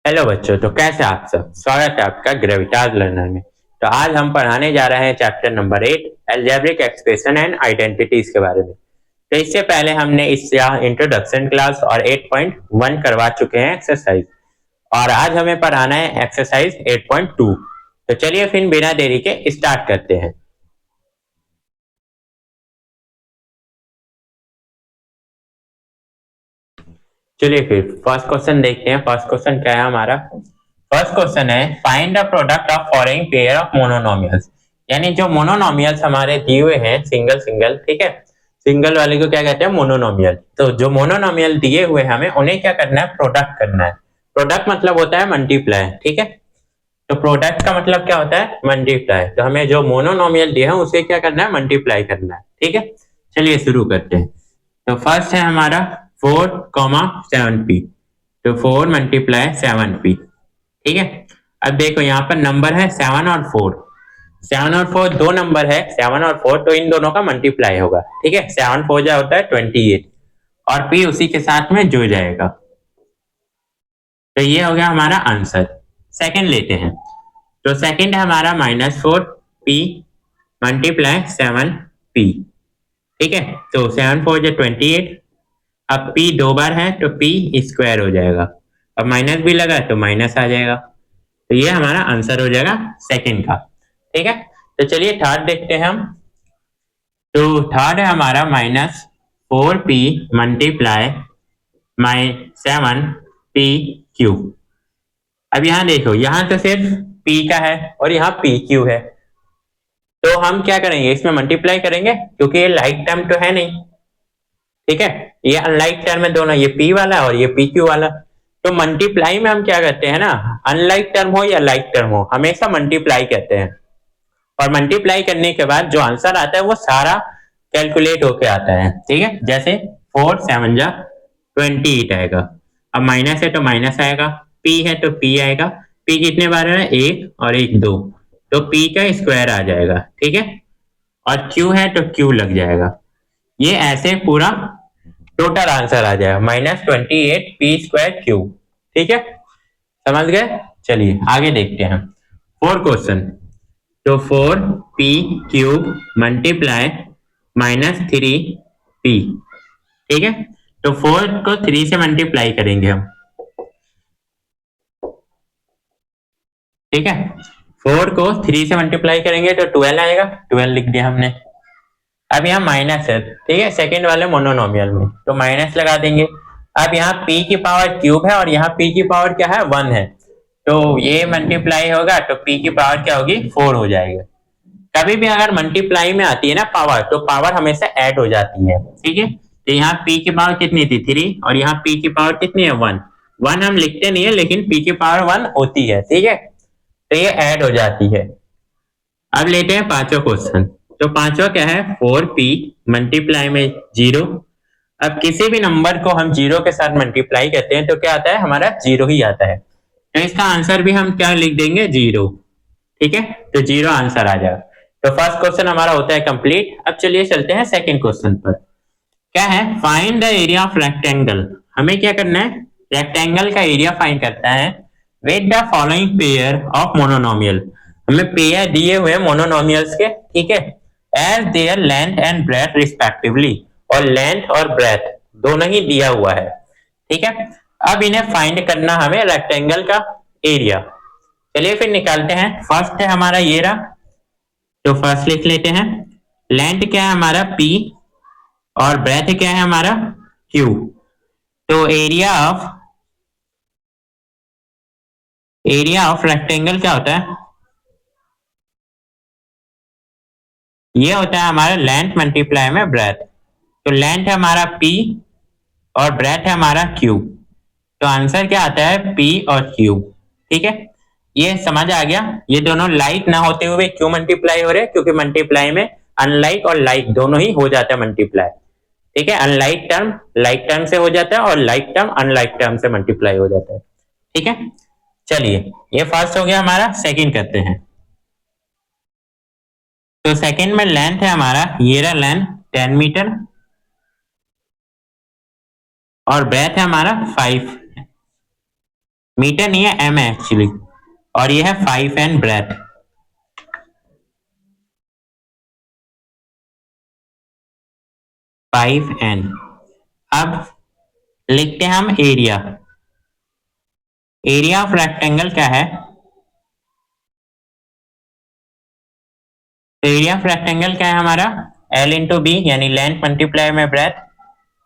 Hello बच्चों, तो कैसे आप सब। स्वागत है आपका ग्रेविटाज लर्नर में। तो आज हम पढ़ाने जा रहे हैं chapter number 8 algebraic expression and identities के बारे में। तो इससे पहले हमने इसका इंट्रोडक्शन क्लास और 8.1 करवा चुके हैं एक्सरसाइज, और आज हमें पढ़ाना है एक्सरसाइज 8.2। तो चलिए फिर बिना देरी के स्टार्ट करते हैं। चलिए फिर फर्स्ट क्वेश्चन देखते हैं। फर्स्ट क्वेश्चन क्या है हमारा। फर्स्ट क्वेश्चन है find the product of following pair of मोनोनोमियल्स। यानी जो मोनोनोमियल्स हमारे दिए हुए हैं सिंगल सिंगल, ठीक है, सिंगल वाले को क्या कहते हैं, मोनोनोमियल। तो जो मोनोनोमियल दिए हुए हैं हमें उन्हें क्या करना है, प्रोडक्ट करना है। प्रोडक्ट मतलब होता है मल्टीप्लाई, ठीक है। तो प्रोडक्ट का मतलब क्या होता है, मल्टीप्लाई। तो हमें जो मोनोनोमियल दिया है उसे क्या करना है, मल्टीप्लाई करना है, ठीक है। चलिए शुरू करते हैं। तो फर्स्ट है हमारा 4,7p। तो 4 × 7p, ठीक है। अब देखो यहाँ पर नंबर है 7 और 4। 7 और 4 दो नंबर है, 7 और 4, तो इन दोनों का मल्टीप्लाई होगा, ठीक है। 7 4 जा होता है 28, और p उसी के साथ में जुड़ जाएगा। तो ये हो गया हमारा आंसर। सेकंड लेते हैं। तो सेकंड है हमारा -4p × 7p, ठीक है। तो 7 4 जा 28। अब p दो बार है तो p स्क्वायर हो जाएगा। अब माइनस भी लगा तो माइनस आ जाएगा। तो ये हमारा आंसर हो जाएगा सेकंड का, ठीक है। तो चलिए थर्ड देखते हैं हम। तो थर्ड है हमारा -4p × 7p³ अब यहाँ देखो, यहाँ तो सिर्फ p का है और यहाँ pq है। तो हम क्या करेंगे, इसमें मल्टीप्लाई करेंगे क्योंकि ये लाइक टर्म तो है नहीं, ठीक है। ये अनलाइक टर्म है दोनों, ये p वाला और ये pq वाला। तो मल्टीप्लाई में हम क्या करते हैं ना, अनलाइक टर्म हो या लाइक टर्म हो, हमेशा मल्टीप्लाई कहते हैं। और मल्टीप्लाई करने के बाद जो आंसर आता है वो सारा कैलकुलेट होके आता है, ठीक है। जैसे 4 7 जा 28 आएगा। अब माइनस है तो माइनस आएगा, p है तो p आएगा। p कितने बार है, एक और एक दो, तो p का स्क्वायर आ जाएगा, ठीक है। और q है तो q लग जाएगा। ये ऐसे पूरा टोटल आंसर आ जाएगा -28p²q, ठीक है। समझ गए। चलिए आगे देखते हैं। Four question. तो 4p³ -3p, ठीक है। तो 4 को 3 से मल्टीप्लाई करेंगे हम, ठीक है। 4 को 3 से मल्टीप्लाई करेंगे तो 12 आएगा, 12 लिख दिया हमने। अब यहाँ माइनस है, ठीक है, सेकेंड वाले मोनोनोमियल में, तो माइनस लगा देंगे। अब यहाँ p की पावर क्यूब है और यहाँ p की पावर क्या है, 1 है। तो ये मल्टीप्लाई होगा तो p की पावर क्या होगी, 4 हो जाएगा। कभी भी अगर मल्टीप्लाई में आती है ना पावर, तो पावर हमेशा ऐड हो जाती है, ठीक है। तो यहाँ p की पावर कितनी थी, 3, और यहाँ p की पावर कितनी है, 1। 1 हम लिखते नहीं है लेकिन p की पावर 1 होती है, ठीक है। तो ये ऐड हो जाती है। अब लेते हैं पांचवा क्वेश्चन। तो पांचवा क्या है, 4p मल्टीप्लाई में 0। अब किसी भी नंबर को हम 0 के साथ मल्टीप्लाई करते हैं तो क्या आता है, हमारा 0 ही आता है। तो इसका आंसर भी हम क्या लिख देंगे, 0, ठीक है। तो 0 आंसर आ जाएगा। तो फर्स्ट क्वेश्चन हमारा होता है कंप्लीट। अब चलिए चलते हैं सेकंड क्वेश्चन पर। क्या है, find the area of rectangle. हमें क्या करना है, रेक्टेंगल का एरिया फाइंड करता है with the following pair of monomial. हमें पेयर दिए हुए मोनोनोमियल्स के, ठीक है, as their length and breadth respectively. और लेंथ और ब्रेथ दोनों ही दिया हुआ है, ठीक है। अब इन्हें फाइंड करना हमें रेक्टेंगल का एरिया। चलिए फिर निकालते हैं। फर्स्ट है हमारा ये रहा, तो फर्स्ट लिख लेते हैं। लेंथ क्या है हमारा p, और ब्रेथ क्या है हमारा q। तो एरिया ऑफ रेक्टेंगल क्या होता है, ये होता है हमारा लेंथ मल्टीप्लाई में ब्रेथ। तो लेंथ है हमारा p और ब्रेथ है हमारा q। तो आंसर क्या आता है, p और q, ठीक है। ये समझ आ गया। ये दोनों लाइक ना होते हुए क्यों मल्टीप्लाई हो रहे हैं, क्योंकि मल्टीप्लाई में अनलाइक और लाइक दोनों ही हो जाता है मल्टीप्लाई, ठीक है। अनलाइक टर्म लाइक टर्म से हो जाता है और लाइक टर्म अनलाइक टर्म से मल्टीप्लाई हो जाता है, ठीक है। चलिए ये फर्स्ट हो गया हमारा। सेकंड करते हैं। तो सेकंड में लेंथ है हमारा, ये रहा लेंथ 10 मीटर, और ब्रेथ है हमारा 5 मीटर नहीं है, एम है एक्चुअली, और ये है 5n ब्रेथ। Five N. अब लिखते हैं हम एरिया। एरिया ऑफ रेक्टेंगल क्या है? एरिया ऑफ रेक्टेंगल क्या है हमारा? L इंटू बी, यानी लेंथ मल्टीप्लाई में ब्रेथ।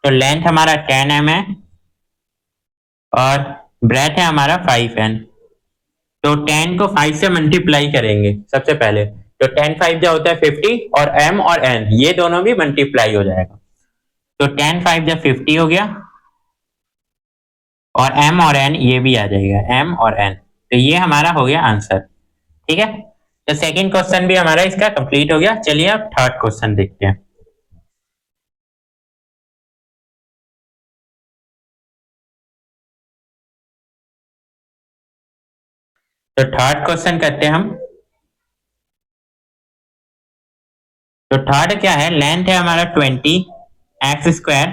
तो लेंथ हमारा 10 है और ब्रेथ है हमारा 5n। तो 10 को 5 से मल्टीप्लाई करेंगे सबसे पहले। तो 10 5 जो होता है 50, और m और n ये दोनों भी मल्टीप्लाई हो जाएगा। तो 10 5 जब 50 हो गया, और m और n ये भी आ जाएगा, m और n। तो ये हमारा हो गया आंसर। ठीक है, तो सेकंड क्वेश्चन भी हमारा इसका कंप्लीट हो गया। चलिए अब थर्ड क्वेश्चन देखते हैं। तो थर्ड क्वेश्चन करते हैं हम। तो थर्ड क्या है? लेंथ है हमारा 20x²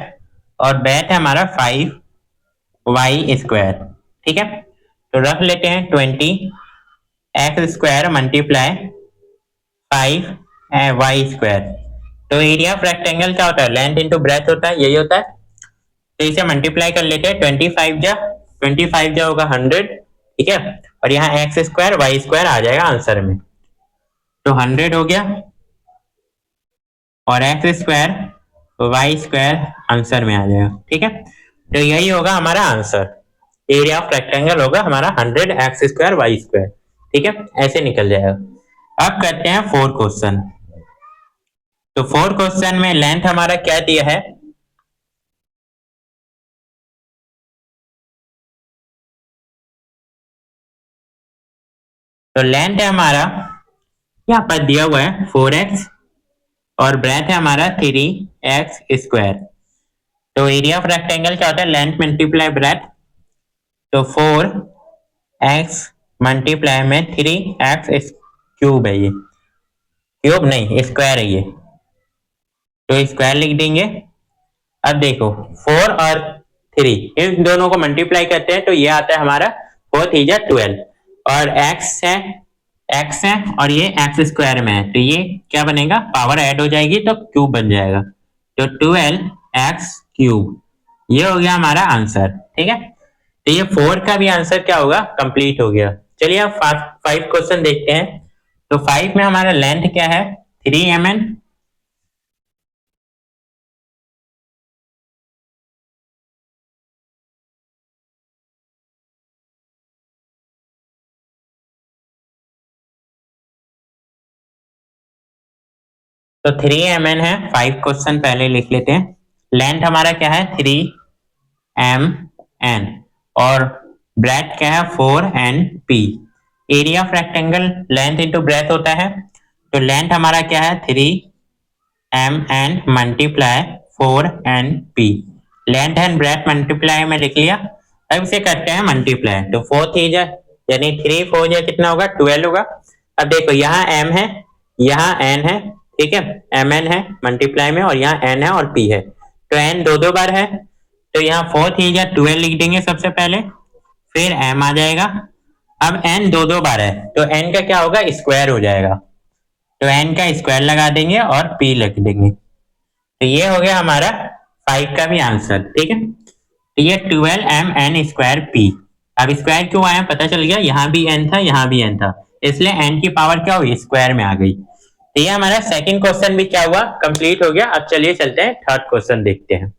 और ब्रेथ है हमारा 5y²। ठीक है, तो रख लेते हैं 20x² मल्टीप्लाई 5y²। तो एरिया ऑफ रेक्टेंगल क्या होता है? लेंथ इंटू ब्रेथ होता है, यही होता है। तो इसे मल्टीप्लाई कर लेते हैं। 25 जा होगा 100। ठीक है, और यहाँ x² y² आ जाएगा आंसर में। तो 100 हो गया, और x² y² आंसर में आ जाएगा। ठीक है, तो यही होगा हमारा आंसर। एरिया ऑफ रेक्टेंगल होगा हमारा 100x² y²। ठीक है, ऐसे निकल जाएगा। अब करते हैं फोर्थ क्वेश्चन। तो फोर्थ क्वेश्चन में लेंथ हमारा क्या दिया है? तो लेंथ है हमारा, यहाँ पर दिया हुआ है 4x, और ब्रेथ है हमारा 3x²। तो एरिया ऑफ रेक्टेंगल क्या होता है? Length multiply breath. तो 4x मल्टीप्लाई में 3x³ है, ये क्यूब नहीं स्क्वायर है ये, तो स्क्वायर लिख देंगे। अब देखो 4 और 3 इन दोनों को मल्टीप्लाई करते हैं तो ये आता है हमारा 4 3 जा 12, और x है और ये x² में है, तो ये क्या बनेगा? पावर ऐड हो जाएगी तो क्यूब बन जाएगा। तो 12x³ ये हो गया हमारा आंसर। ठीक है, तो ये 4 का भी आंसर क्या होगा? कंप्लीट हो गया। चलिए अब 5 क्वेश्चन देखते हैं। तो 5 में हमारा लेंथ क्या है? 3 mm। तो 3 mm है। 5 क्वेश्चन पहले लिख लेते हैं। लेंथ हमारा क्या है? 3 mm, और ब्रेथ क्या है? 4np। Area of rectangle length into breadth होता है। तो लेंथ हमारा क्या है? 3 mm multiply 4np। Length and breath multiply में लिख लिया। अब इसे करते हैं मल्टीप्लाई। तो 4 3 जा यानी 3 4 जा कितना होगा? 12 होगा। अब देखो यहाँ m है, यहाँ n है। ठीक है, mn है मल्टीप्लाई में, और यहाँ n है और p है। तो n दो दो बार है, तो यहाँ 4 3 जा 12 लिख देंगे सबसे पहले, फिर m आ जाएगा। अब n दो दो बार है तो n का क्या होगा? स्क्वायर हो जाएगा। तो n का स्क्वायर लगा देंगे और p लिख देंगे। तो ये हो गया हमारा 5 का भी आंसर। ठीक है, तो ये 12mn²p। अब स्क्वायर क्यों आया पता चल गया, यहाँ भी n था यहाँ भी n था, इसलिए n की पावर क्या हुई? स्क्वायर में आ गई। तो ये हमारा सेकंड क्वेश्चन भी क्या हुआ? कंप्लीट हो गया। अब चलिए चलते हैं थर्ड क्वेश्चन देखते हैं।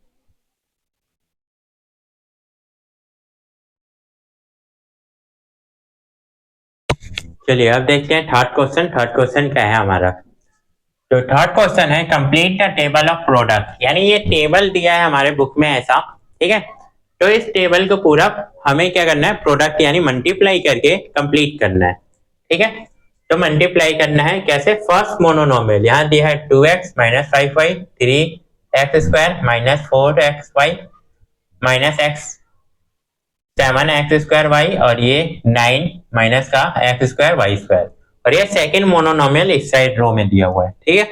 चलिए अब देखते हैं थर्ड क्वेश्चन। थर्ड क्वेश्चन क्या है हमारा? तो थर्ड क्वेश्चन है complete the table of product, यानी ये टेबल दिया है हमारे बुक में ऐसा। ठीक है, तो इस टेबल को पूरा हमें क्या करना है? प्रोडक्ट यानी मल्टीप्लाई करके कंप्लीट करना है। ठीक है, तो मल्टीप्लाई करना है कैसे? फर्स्ट मोनोनोमियल यहाँ दिया है 2x minus 5y 3x² minus 4xy minus x 7x² और ये 9 माइनस का x² और ये सेकंड मोनोनोमियल इस साइड रो में दिया हुआ है। ठीक है,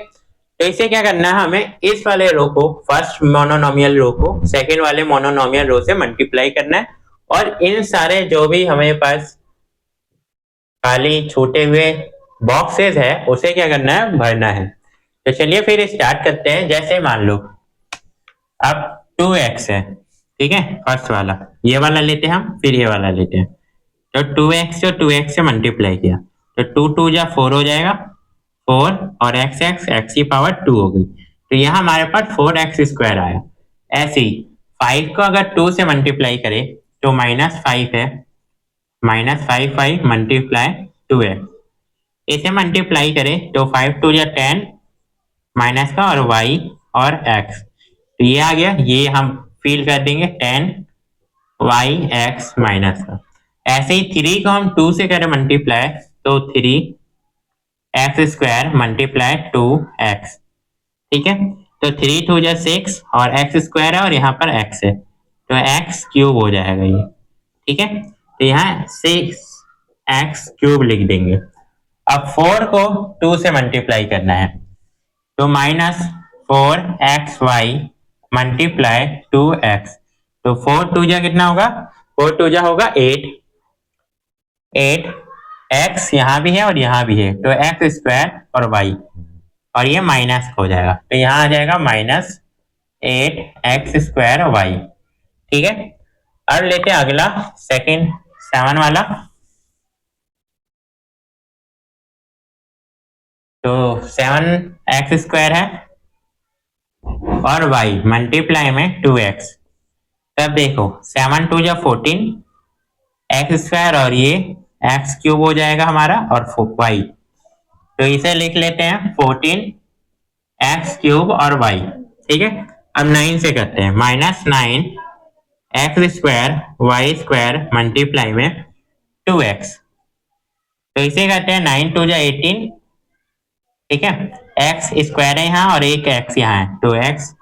तो इसे क्या करना है? हमें इस वाले रो को, फर्स्ट मोनोनोमियल रो को सेकंड वाले मोनोनोमियल रो से मल्टीप्लाई करना है और इन सारे जो भी हमें पास खाली छूटे हुए बॉक्सेस है उसे क्या करना है, भरना है। तो चलिए फिर स्टार्ट करते हैं। जैसे मान लो अब 2x है, ठीक है, फर्स्ट वाला ये वाला लेते हैं हम, फिर ये वाला लेते हैं। तो 2x जो 2x से मल्टीप्लाई किया तो 2 2 जा 4 हो जाएगा, 4 और x x x की पावर 2 हो गई। तो यहाँ हमारे पास 4x² आया। ऐसे ही 5 को अगर 2 से मल्टीप्लाई करें तो -5 है, -5 5 मल्टीप्लाई 2x। इसे मल्टीप्लाई करें तो 5 2 जा 10 माइनस का और y और x, तो ये आ गया, ये हम फिल कर देंगे 10 y x माइनस का। ऐसे ही 3 को हम 2 से करें मल्टीप्लाई तो 3x² मल्टीप्लाई 2x, ठीक है। तो 3 2 जा 6 और x² है और यहाँ पर x है तो x³ हो जाएगा ये, ठीक है। तो यहाँ 6x³ लिख देंगे। अब 4 को 2 से मल्टीप्लाई करना है तो -4xy मल्टीप्लाई 2x, तो 4 2 जा कितना होगा, 4 2 जा होगा 8, 8x यहाँ भी है और यहाँ भी है तो x² और y, और ये माइनस हो जाएगा तो यहाँ आ जाएगा -8x² y, ठीक है। अब लेते हैं अगला सेकंड 7 वाला। तो 7x² है और y मल्टीप्लाई में 2x। तब देखो 7 2 जा 14 x² और ये x³ हो जाएगा हमारा और y, तो इसे लिख लेते हैं 14x³ और y, ठीक है। अब 9 से करते हैं, -9x² y² मल्टीप्लाई में 2x, तो इसे करते हैं 9 2 जा 18, ठीक है। x² है यहाँ और एक x यहाँ है तो x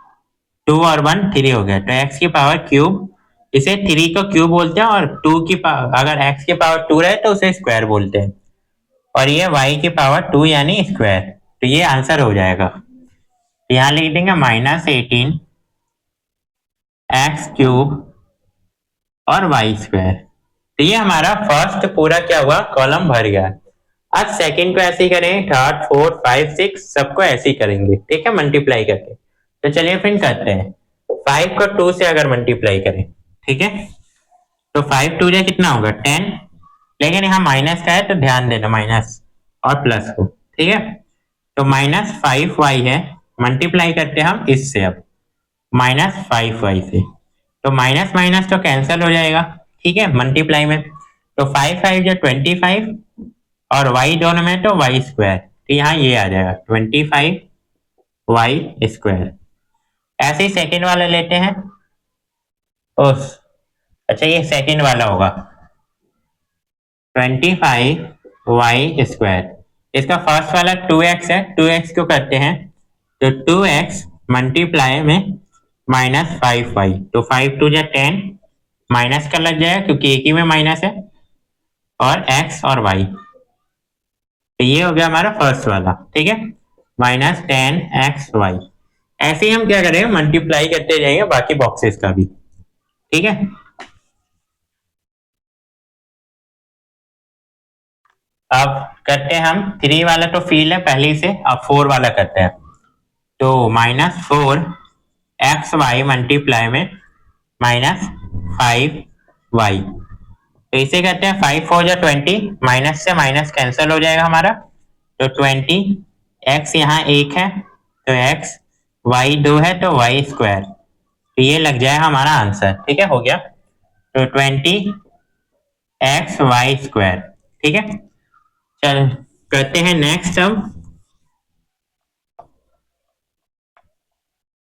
2 और 1 3 हो गया तो x की पावर क्यूब, इसे 3 को क्यूब बोलते हैं और 2 की पावर, अगर x की पावर 2 रहे तो उसे स्क्वायर बोलते हैं, और ये y की पावर 2 यानी स्क्वायर, तो ये आंसर हो जाएगा। यहाँ लिख देंगे -18x³ और y², तो ये हमारा फर्स्ट पूरा क्या हुआ, कॉलम भर गया। अब सेकंड को ऐसे ही करेंगे, थर्ड 4 5 6 सबको ऐसे ही करेंगे, ठीक है, मल्टीप्लाई करके। तो चलिए फिर करते हैं, 5 को 2 से अगर मल्टीप्लाई करें, ठीक है, तो 5 2 जा कितना होगा 10, लेकिन यहाँ माइनस का है तो ध्यान देना माइनस और प्लस को, ठीक है। तो -5y है, मल्टीप्लाई करते हैं हम इससे, अब -5y से, तो माइनस माइनस तो कैंसिल हो जाएगा, ठीक है, मल्टीप्लाई में। तो 5 5 जा 25 और y दोनों में तो y², तो यहाँ ये आ जाएगा 25y²। ऐसे ही सेकेंड वाला लेते हैं, अच्छा ये सेकेंड वाला होगा 25y²। इसका फर्स्ट वाला 2x है, 2x को करते हैं तो 2x मल्टीप्लाई में -5y, तो 5 2 जा 10 माइनस का लग जाएगा क्योंकि एक ही में माइनस है, और x और y, तो ये हो गया हमारा फर्स्ट वाला, ठीक है, -10xy। ऐसे ही हम क्या करेंगे, मल्टीप्लाई करते जाएंगे बाकी बॉक्सेस का भी, ठीक है। अब करते हैं हम 3 वाला, तो फील है पहले से, अब 4 वाला करते हैं। तो -4xy मल्टीप्लाई में -5y, तो इसे करते हैं 5 4 जा 20, माइनस से माइनस कैंसिल हो जाएगा हमारा, तो 20, x यहाँ एक है तो x, y 2 है तो y², तो ये लग जाएगा हमारा आंसर, ठीक है, हो गया। तो 20xy², ठीक है। चल करते हैं नेक्स्ट। अब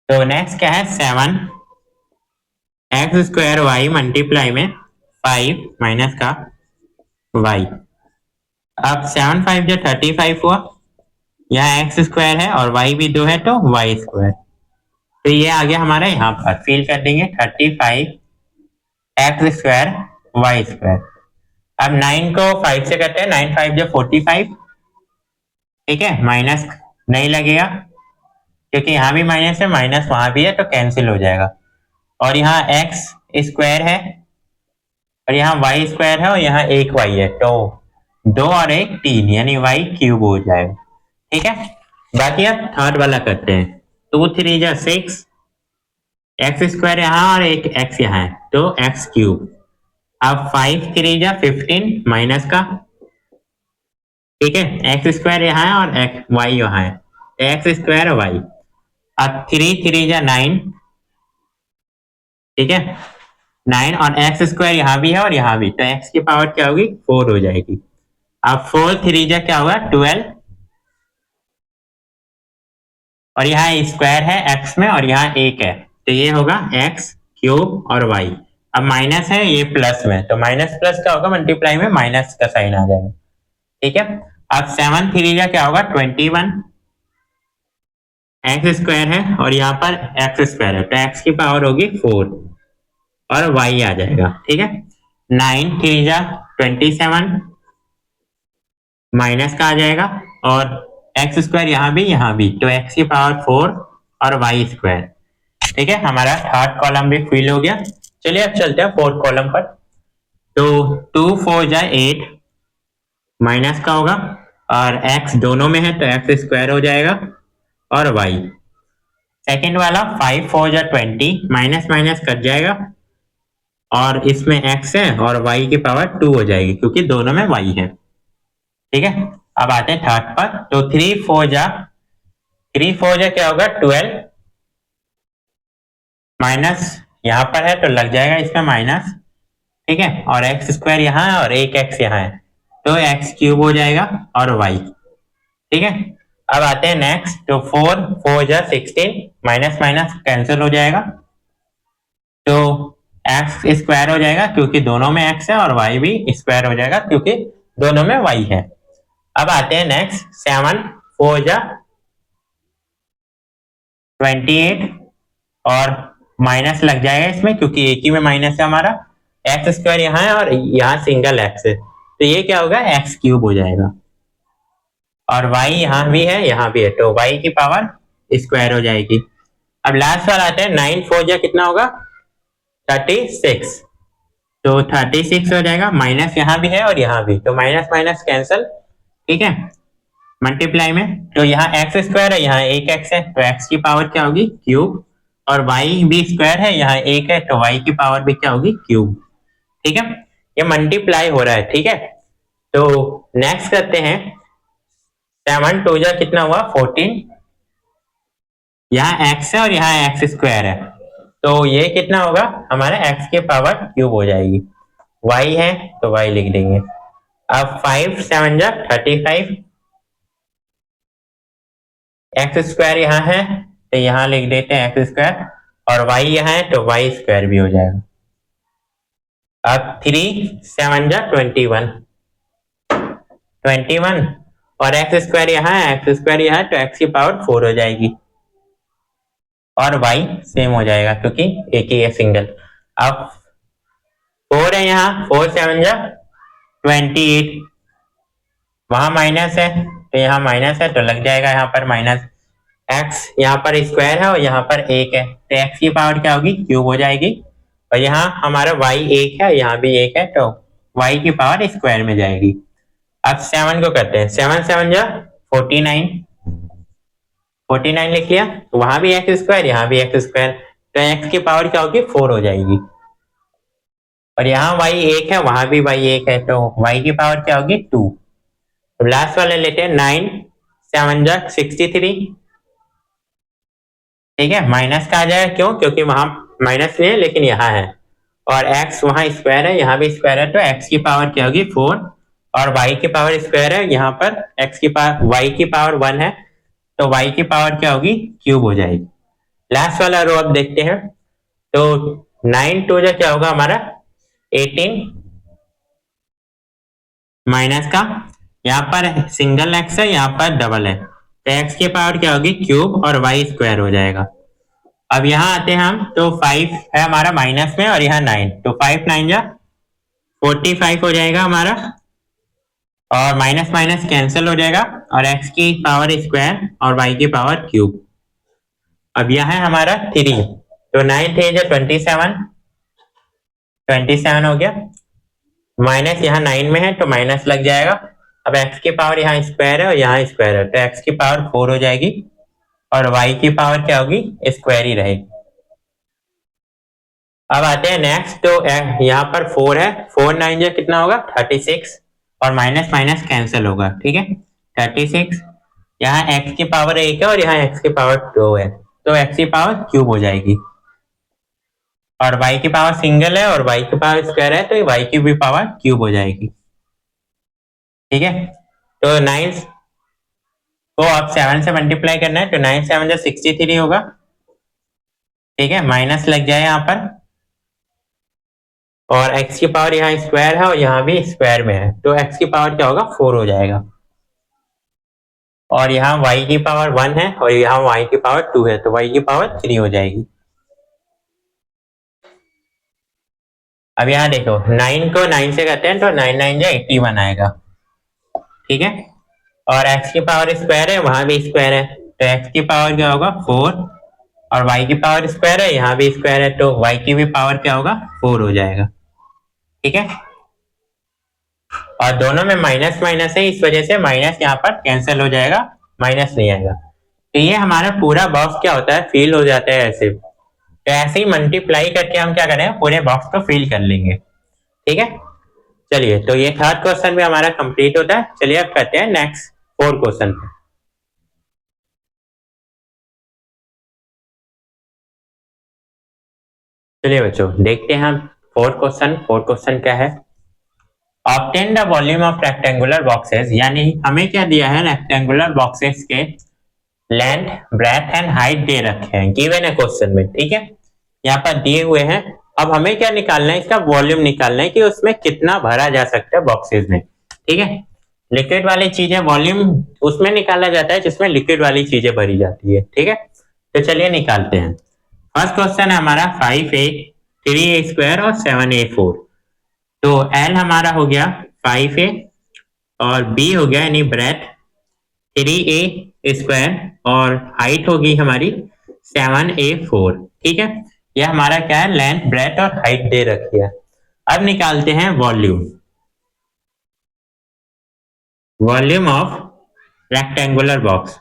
तो नेक्स्ट क्या है, 7x² मल्टीप्लाई में 5 माइनस का y। अब 7 5 जो 35 हुआ, यहाँ x² है और y भी 2 है तो y², तो ये आ गया हमारा, यहाँ पर फिल कर देंगे 35x² y²। अब 9 को 5 से करते हैं, 9 5 जो 45, ठीक है, माइनस नहीं लगेगा क्योंकि यहाँ भी माइनस है, माइनस वहां भी है तो कैंसिल हो जाएगा, और यहाँ x² है और यहाँ वाई स्क्वायर है और यहाँ एक वाई है, तो 2 और 1 3 यानी वाई क्यूब हो जाएगा। ठीक है, बाकी अब थर्ड वाला करते हैं। 2 3 जा 6, एक्स स्क्वायर यहाँ और एक एक्स यहाँ है, तो एक्स क्यूब। अब 5 3 जा 15 माइनस का, ठीक है, एक्स स्क्वायर यहाँ है और एक्स वाई यहाँ है, एक्स स्क्वायर वाई। अब 3 3 जा 9, ठीक है, 9 और एक्स स्क्वायर यहाँ भी है और यहाँ भी, तो एक्स की पावर क्या होगी 4 हो जाएगी। अब 4 3 जा क्या होगा 12, और यहाँ स्क्वायर है एक्स में और यहाँ एक है, तो ये होगा एक्स क्यूब और वाई। अब माइनस है ये प्लस में, तो माइनस प्लस क्या होगा मल्टीप्लाई में माइनस का साइन आ जाएगा। ठीक है, अब 7 3 जा क्या होगा 21, एक्स स्क्वायर है और यहाँ पर एक्स स्क्वायर है, तो एक्स की पावर होगी 4 और वाई आ जाएगा। ठीक है, 9 3 जा 27 माइनस का आ जाएगा और एक्स स्क्वायर यहाँ भी, तो एक्स की पावर 4 और वाई स्क्वायर। ठीक है, हमारा थर्ड कॉलम भी फिल हो गया। चलिए अब चलते हैं फोर्थ कॉलम पर। तो 2 4 जा 8 माइनस का होगा और एक्स दोनों में है तो एक्स स्क्वायर हो जाएगा और वाई। सेकेंड वाला 5 4 जा 20 माइनस माइनस कट जाएगा और इसमें एक्स है और वाई की पावर 2 हो जाएगी क्योंकि दोनों में वाई है। ठीक है, अब आते हैं थर्ड पर। तो 3 4 जा क्या होगा 12 माइनस यहाँ पर है तो लग जाएगा इसमें माइनस। ठीक है, और एक्स स्क्वायर यहाँ है और एक एक्स यहाँ है, तो एक्स क्यूब हो जाएगा और वाई। ठीक है, अब आते हैं नेक्स्ट। तो 4 4 जा 16 माइनस माइनस कैंसिल हो जाएगा, तो एक्स स्क्वायर हो जाएगा क्योंकि दोनों में एक्स है और वाई भी स्क्वायर हो जाएगा क्योंकि दोनों में वाई है। अब आते हैं नेक्स्ट। 7 4 जा 28 और माइनस लग जाएगा इसमें क्योंकि एक ही में माइनस है हमारा, एक्स स्क्वायर यहाँ है और यहाँ सिंगल एक्स है, तो ये क्या होगा एक्स क्यूब हो जाएगा और y यहाँ भी है यहाँ भी है, तो y की पावर स्क्वायर हो जाएगी। अब लास्ट वाला आते हैं। 9 4 जा कितना होगा 36, तो 36 हो जाएगा, माइनस यहाँ भी है और यहाँ भी, तो माइनस माइनस कैंसल। ठीक है, मल्टीप्लाई में, तो यहाँ एक्स स्क्वायर है यहाँ एक एक्स है, तो एक्स की पावर क्या होगी क्यूब, और वाई भी स्क्वायर है यहाँ एक है, तो वाई की पावर भी क्या होगी क्यूब। ठीक है, ये मल्टीप्लाई हो रहा है। ठीक है, तो नेक्स्ट करते हैं। 7 2 जा कितना हुआ 14, यहाँ एक्स है और यहाँ एक्स स्क्वायर है, तो ये कितना होगा हमारे एक्स की पावर क्यूब हो जाएगी। वाई है तो वाई लिख देंगे। अब 5 7 जा 35, एक्स स्क्वायर यहाँ है तो यहाँ लिख देते हैं एक्स स्क्वायर, और वाई यहाँ है तो वाई स्क्वायर भी हो जाएगा। अब 3 7 जा 21 और एक्स स्क्वायर यहाँ है, एक्स स्क्वायर यहाँ है, तो एक्स की पावर 4 हो जाएगी और वाई सेम हो जाएगा क्योंकि एक ही है सिंगल। अब 4 है यहाँ, 4 7 जा 28, वहां माइनस है तो यहाँ माइनस है तो लग जाएगा यहाँ पर माइनस। एक्स यहाँ पर स्क्वायर है और यहाँ पर एक है, तो एक्स की पावर क्या होगी क्यूब हो जाएगी, और यहाँ हमारा वाई एक है यहाँ भी एक है, तो वाई की पावर स्क्वायर में जाएगी। अब 7 को करते हैं। 7 7 जा 49 लिख लिया, तो वहां भी एक्स स्क्वायर यहाँ भी एक्स स्क्वायर, तो एक्स की पावर क्या होगी 4 हो जाएगी, और यहाँ वाई एक है वहां भी वाई एक है, तो वाई की पावर क्या होगी 2। तो लास्ट वाले लेते हैं। 9 7 जा 63, ठीक है, माइनस का आ जाएगा, क्यों क्योंकि वहां माइनस नहीं है लेकिन यहाँ है, और x वहां स्क्वायर है यहाँ भी स्क्वायर है, तो x की पावर क्या होगी 4 और y की पावर स्क्वायर है, यहाँ पर x की पावर y की पावर 1 है, तो y की पावर क्या होगी क्यूब हो जाएगी। लास्ट वाला रो अब देखते हैं। तो 9 2 जा क्या होगा हमारा 18 माइनस का, यहाँ पर सिंगल x है यहाँ पर डबल है, तो x की पावर क्या होगी क्यूब और y स्क्वायर हो जाएगा। अब यहाँ आते हैं हम, तो 5 है हमारा माइनस में और यहाँ 9, तो 5 9 जा 45 हो जाएगा हमारा, और माइनस माइनस कैंसिल हो जाएगा, और x की पावर स्क्वायर और y की पावर क्यूब। अब यह है हमारा 3, तो 9 3 जा 27 हो गया, माइनस यहाँ 9 में है तो माइनस लग जाएगा। अब x की पावर यहाँ स्क्वायर है और यहाँ स्क्वायर है तो x की पावर 4 हो जाएगी और y की पावर क्या होगी, स्क्वायर ही रहेगी। अब आते हैं नेक्स्ट, तो यहाँ पर 4 है, 4 9 जो कितना होगा 36 और माइनस माइनस कैंसिल होगा, ठीक है 36। यहाँ x की पावर 1 है और यहाँ x की पावर 2 है तो x की पावर क्यूब हो जाएगी और y की पावर सिंगल है और y की पावर स्क्वायर है तो y की भी पावर क्यूब हो जाएगी, ठीक है। तो 9 को अब 7 से मल्टीप्लाई करना है तो 9 7 जो 63 होगा, ठीक है, माइनस लग जाए यहाँ पर और x की पावर यहाँ स्क्वायर है और यहाँ भी स्क्वायर में है तो x की पावर क्या होगा 4 हो जाएगा और यहाँ y की पावर 1 है और यहाँ y की पावर 2 है तो y की पावर 3 हो जाएगी। अब यहाँ देखो 9 को 9 से करते हैं तो 9 9 जो 81 आएगा, ठीक है, और x की पावर स्क्वायर है वहां भी स्क्वायर है तो x की पावर क्या होगा 4 और y की पावर स्क्वायर है यहाँ भी स्क्वायर है तो y की भी पावर क्या होगा 4 हो जाएगा, ठीक है। और दोनों में माइनस माइनस है इस वजह से माइनस यहाँ पर कैंसिल हो जाएगा, माइनस नहीं आएगा। तो ये हमारा पूरा बॉक्स क्या होता है फिल हो जाता है ऐसे, तो ऐसे ही मल्टीप्लाई करके हम क्या करें पूरे बॉक्स को फिल कर लेंगे, ठीक है। चलिए तो ये थर्ड क्वेश्चन भी हमारा कंप्लीट होता है। चलिए अब करते हैं नेक्स्ट फोर्थ क्वेश्चन पे। चलिए बच्चों देखते हैं हम फोर्थ क्वेश्चन। फोर्थ क्वेश्चन क्या है, obtain the volume of rectangular boxes, यानी हमें क्या दिया है रेक्टेंगुलर बॉक्सेस के लेंथ ब्रेथ एंड हाइट दे रखे हैं गिवन है क्वेश्चन में, ठीक है, यहाँ पर दिए हुए हैं। अब हमें क्या निकालना है, इसका वॉल्यूम निकालना है कि उसमें कितना भरा जा सकता है बॉक्सेस में, ठीक है। लिक्विड वाली चीजें वॉल्यूम उसमें निकाला जाता है जिसमें लिक्विड वाली चीजें भरी जाती है, ठीक है। तो चलिए निकालते हैं। फर्स्ट क्वेश्चन है हमारा 5a 3a स्क्वायर और 7a4। तो L हमारा हो गया 5a और B हो गया यानी ब्रेथ 3a स्क्वायर और हाइट होगी हमारी 7a4, ठीक है। यह हमारा क्या है लेंथ ब्रेथ और हाइट दे रखी है। अब निकालते हैं volume, volume of rectangular box.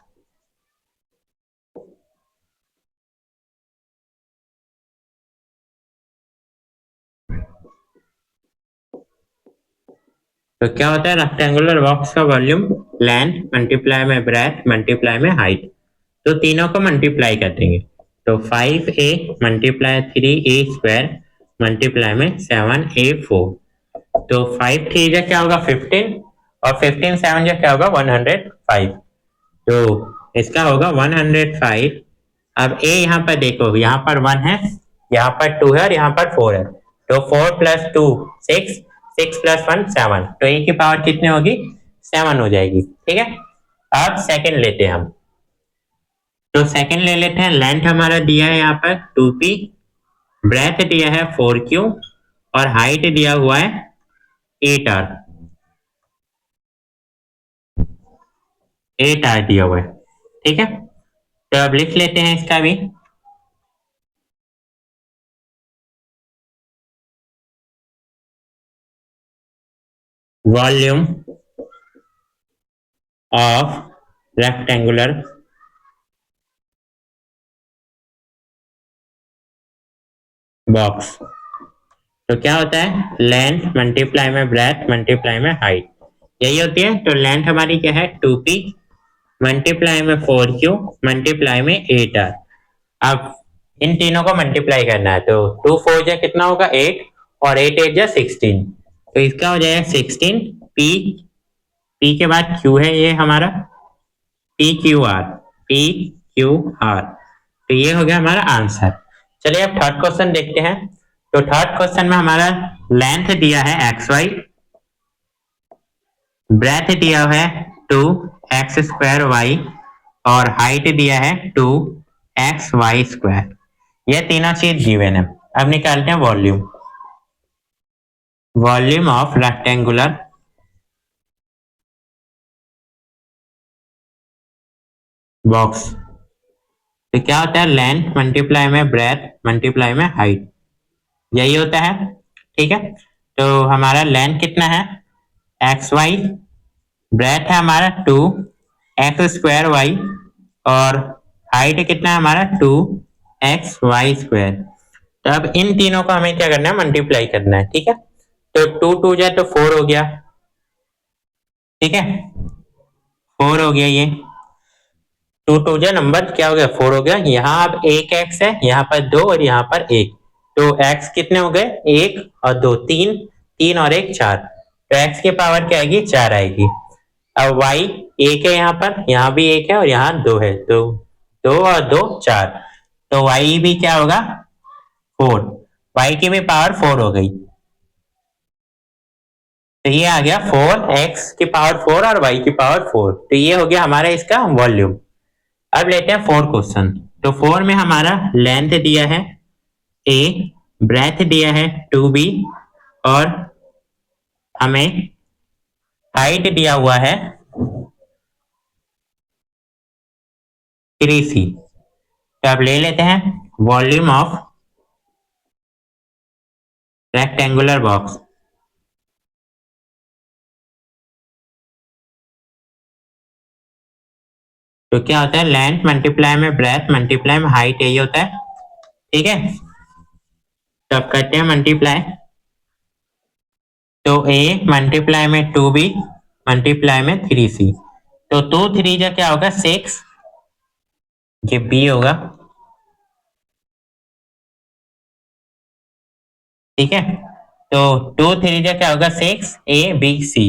तो क्या होता है रेक्टेंगुलर बॉक्स का वॉल्यूम लेंथ मल्टीप्लाई में ब्रेथ मल्टीप्लाई में हाइट, तो तीनों को मल्टीप्लाई कर देंगे तो 5a multiply 3a square multiply में 7a4। तो 5 3 जा क्या होगा 15 और 15 7 जा क्या होगा 105, तो इसका होगा 105। अब a यहाँ पर देखो यहाँ पर 1 है, यहाँ पर 2 है और यहाँ पर 4 है तो 4 + 2 6, 6 + 1 7, तो a की पावर कितनी होगी 7 हो जाएगी, ठीक है। अब सेकंड लेते हैं हम, तो सेकंड ले लेते हैं। लेंथ हमारा दिया है यहाँ पर 2p, ब्रेथ दिया है 4q और हाइट दिया हुआ है 8r, 8r दिया हुआ है, ठीक है। तो अब लिख लेते हैं इसका भी, वॉल्यूम ऑफ रेक्टेंगुलर बॉक्स। तो क्या होता है लेंथ मल्टीप्लाई में ब्रेथ मल्टीप्लाई में हाइट, यही होती है। तो लेंथ हमारी क्या है 2p मल्टीप्लाई में 4q मल्टीप्लाई में 8r। अब इन तीनों को मल्टीप्लाई करना है तो 2 4 जा कितना होगा 8 और 8 8 जा 16, तो इसका हो जाएगा 16 p, p के बाद q है ये हमारा PQR, PQR, तो ये हो गया हमारा आंसर। चलिए अब थर्ड क्वेश्चन देखते हैं। तो थर्ड क्वेश्चन में हमारा लेंथ दिया है xy, ब्रेथ दिया है 2x स्क्वायर y और हाइट दिया है 2xy स्क्वायर, ये तीनों चीज गिवन है। अब निकालते हैं volume, volume of rectangular box. तो क्या होता है लेंथ मल्टीप्लाई में ब्रेथ मल्टीप्लाई में हाइट, यही होता है, ठीक है। तो हमारा लेंथ कितना है एक्स वाई, ब्रेथ है हमारा 2 x² y, और हाइट कितना है हमारा 2 x y²। तो अब इन तीनों को हमें क्या करना है, मल्टीप्लाई करना है। ठीक है, तो 2 जाए तो 4 हो गया। ठीक है, 4 हो गया। ये 2 जाए नंबर क्या हो गया, 4 हो गया। यहाँ अब एक x है, यहाँ पर 2 और यहाँ पर 1, तो x कितने हो गए, 1 और 2 3, 3 और 1 4, तो x की पावर क्या आएगी, 4 आएगी। अब y 1 है, यहाँ भी 1 है और यहाँ 2 है, तो 2 और 2 4, तो y भी क्या होगा, 4। y की भी पावर 4 हो गई, तो ये आ गया 4x की पावर 4 और y की पावर 4। तो ये हो गया हमारा इसका वॉल्यूम। अब लेते हैं 4 क्वेश्चन। तो 4 में हमारा लेंथ दिया है a, ब्रेथ दिया है 2b, और हमें हाइट दिया हुआ है 3c। तो अब ले लेते हैं वॉल्यूम ऑफ रेक्टेंगुलर बॉक्स। तो क्या होता है, लेंथ मल्टीप्लाई में ब्रेथ मल्टीप्लाई में हाइट, यही होता है। ठीक है, तो अब करते हैं मल्टीप्लाई। तो a मल्टीप्लाई में 2b मल्टीप्लाई में 3c, तो 2 3 जा क्या होगा 6, ये b होगा। ठीक है, तो 2 3 जा क्या होगा 6 a b c,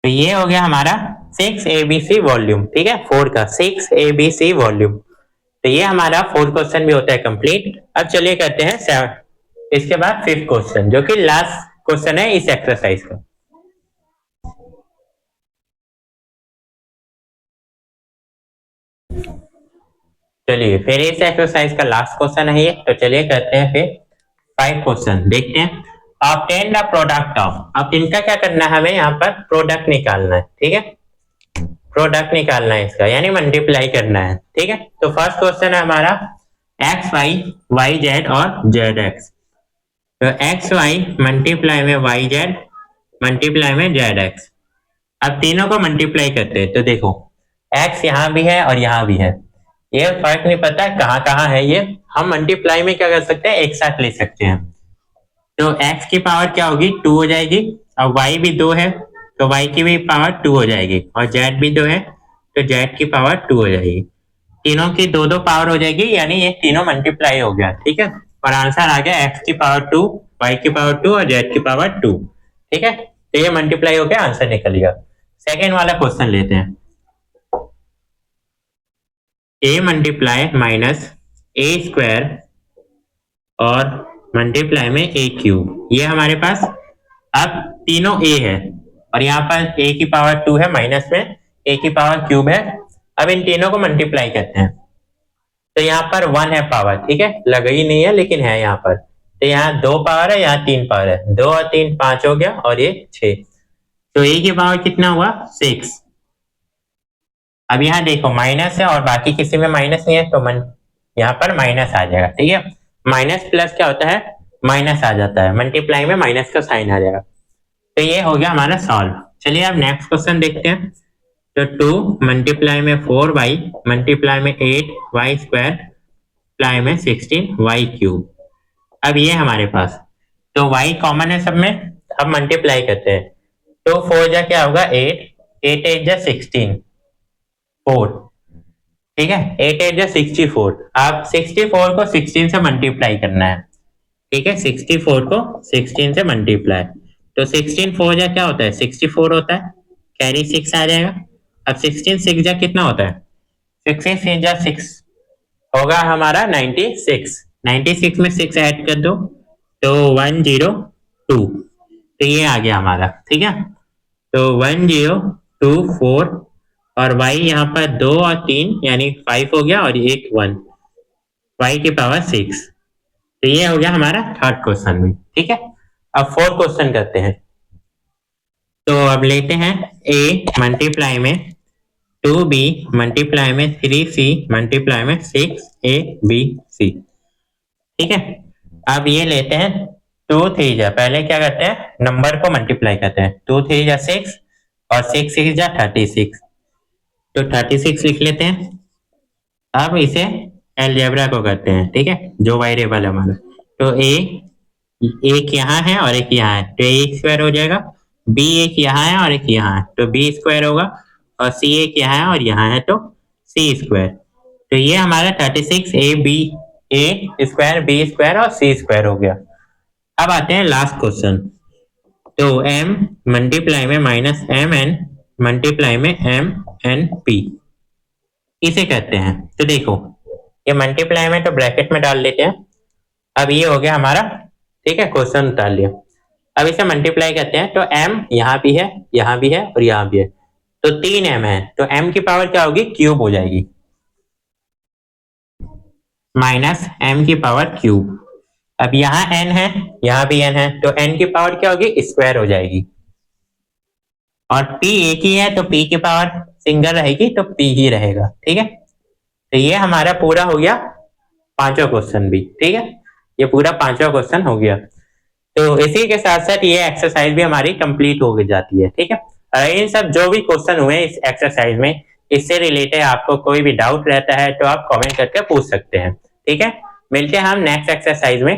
तो ये हो गया हमारा 6 a b c वॉल्यूम। ठीक है, 4 का 6 a b c वॉल्यूम। तो ये हमारा 4 क्वेश्चन भी होता है कंप्लीट। अब चलिए करते हैं 7, इसके बाद 5th क्वेश्चन, जो कि लास्ट क्वेश्चन है इस एक्सरसाइज का। चलिए फिर इस एक्सरसाइज का लास्ट क्वेश्चन है ये, तो चलिए करते हैं फिर 5 क्वेश्चन, देखते हैं। ऑब्टेन द प्रोडक्ट ऑफ, अब इनका क्या करना है, हमें यहाँ पर प्रोडक्ट निकालना है। ठीक है, प्रोडक्ट निकालना है इसका, यानी मल्टीप्लाई करना है। ठीक है, तो फर्स्ट क्वेश्चन है हमारा एक्स वाई, वाई जेड और जेड एक्स। तो एक्स वाई मल्टीप्लाई में वाई जेड मल्टीप्लाई में जेड एक्स। अब तीनों को मल्टीप्लाई करते हैं, तो देखो x यहाँ भी है और यहाँ भी है, ये फर्क नहीं पता कहाँ कहाँ है, ये हम मल्टीप्लाई में क्या कर सकते हैं, एक साथ ले सकते हैं। तो x की पावर क्या होगी, 2 हो जाएगी, और y भी 2 है तो y की भी पावर 2 हो जाएगी, और z भी 2 है तो z की पावर 2 हो जाएगी। तीनों की दो दो पावर हो जाएगी, यानी ये तीनों मल्टीप्लाई हो गया। ठीक है, और आंसर आ गया x की पावर 2, y की पावर 2 और z की पावर 2। ठीक है, तो ये मल्टीप्लाई हो गया, आंसर निकल गया। सेकेंड वाला क्वेश्चन लेते हैं। a multiply minus a square और मल्टीप्लाई में a क्यूब, ये हमारे पास अब तीनों a है, और यहाँ पर a की पावर 2 है, माइनस में a की पावर क्यूब है। अब इन तीनों को मल्टीप्लाई करते हैं, तो यहाँ पर 1 है पावर। ठीक है, लगी नहीं है लेकिन है यहाँ पर, तो यहाँ 2 पावर है, यहाँ 3 पावर है, 2 और 3 5 हो गया, और ये 6, तो a की पावर कितना हुआ 6। अब यहाँ देखो माइनस है और बाकी किसी में माइनस नहीं है, तो यहाँ पर माइनस आ जाएगा। ठीक है, माइनस प्लस क्या होता है, माइनस आ जाता है, मल्टीप्लाई में माइनस का साइन आ जाएगा। तो ये हो गया हमारा सॉल्व। चलिए अब नेक्स्ट क्वेश्चन देखते हैं। तो 2 मल्टीप्लाई में 4y मल्टीप्लाई में 8y स्क्वायर प्लाई में 16y क्यूब। अब ये हमारे पास, तो y कॉमन है सब में, अब मल्टीप्लाई करते हैं। तो 4 जा क्या होगा 8, 8 8 जा 16, 4। ठीक है, 8 8 जा 64। अब 64 को 16 से मल्टीप्लाई करना है। ठीक है, 64 को 16 से मल्टीप्लाई, तो 16 4 जा क्या होता है 64 होता है, कैरी 6 आ जाएगा। अब 16 6 जा कितना होता है, 16 6 जा 6 होगा हमारा 96। 96 में 6 ऐड कर दो तो 102, तो ये आ गया हमारा। ठीक है, तो 1024, और y यहाँ पर 2 और 3 यानी 5 हो गया, और एक 1, y की पावर 6। तो ये हो गया हमारा थर्ड क्वेश्चन भी। ठीक है, अब फोर्थ क्वेश्चन करते हैं। तो अब लेते हैं a मल्टीप्लाई में 2b मल्टीप्लाई में 3c मल्टीप्लाई में 6abc। ठीक है, अब ये लेते हैं 2 3 जा, पहले क्या करते हैं, नंबर को मल्टीप्लाई करते हैं। 2 3 जा 6 और 6 6 जा 36, तो 36 लिख लेते हैं। अब इसे अलजेब्रा को करते हैं, ठीक है, जो वेरिएबल है हमारा। तो एक यहाँ है और एक यहाँ है, तो ए स्क्वायर हो जाएगा। बी एक यहाँ है और एक यहाँ है, तो बी स्क्वायर होगा। और सी एक यहाँ है और यहाँ है, तो सी स्क्वायर। तो ये हमारा 36 ए स्क्वायर बी स्क्वायर और सी स्क्वायर हो गया। अब आते हैं लास्ट क्वेश्चन। तो m मल्टीप्लाई में माइनस एम एन मल्टीप्लाई में एम एन पी, इसे कहते हैं। तो देखो, ये मल्टीप्लाई में तो ब्रैकेट में डाल लेते हैं। अब ये हो गया हमारा, ठीक है, क्वेश्चन उतार लिया। अब इसे मल्टीप्लाई करते हैं, तो m यहाँ भी है, यहाँ भी है और यहाँ भी है, तो 3m है। तो m की पावर क्या होगी, क्यूब हो जाएगी, माइनस m की पावर क्यूब। अब यहाँ n है, यहाँ भी n है, तो n की पावर क्या होगी, स्क्वायर हो जाएगी। और p एक ही है, तो p की पावर सिंगल रहेगी, तो p ही रहेगा, ठीक है। तो ये हमारा पूरा हो गया पांचवा क्वेश्चन भी, ठीक है, ये पूरा पांचवा क्वेश्चन हो गया। तो इसी के साथ साथ ये एक्सरसाइज भी हमारी कंप्लीट हो जाती है, ठीक है। और इन सब जो भी क्वेश्चन हुए इस एक्सरसाइज में, इससे रिलेटेड आपको कोई भी डाउट रहता है तो आप कमेंट करके पूछ सकते हैं, ठीक है। मिलते हैं हम नेक्स्ट एक्सरसाइज में।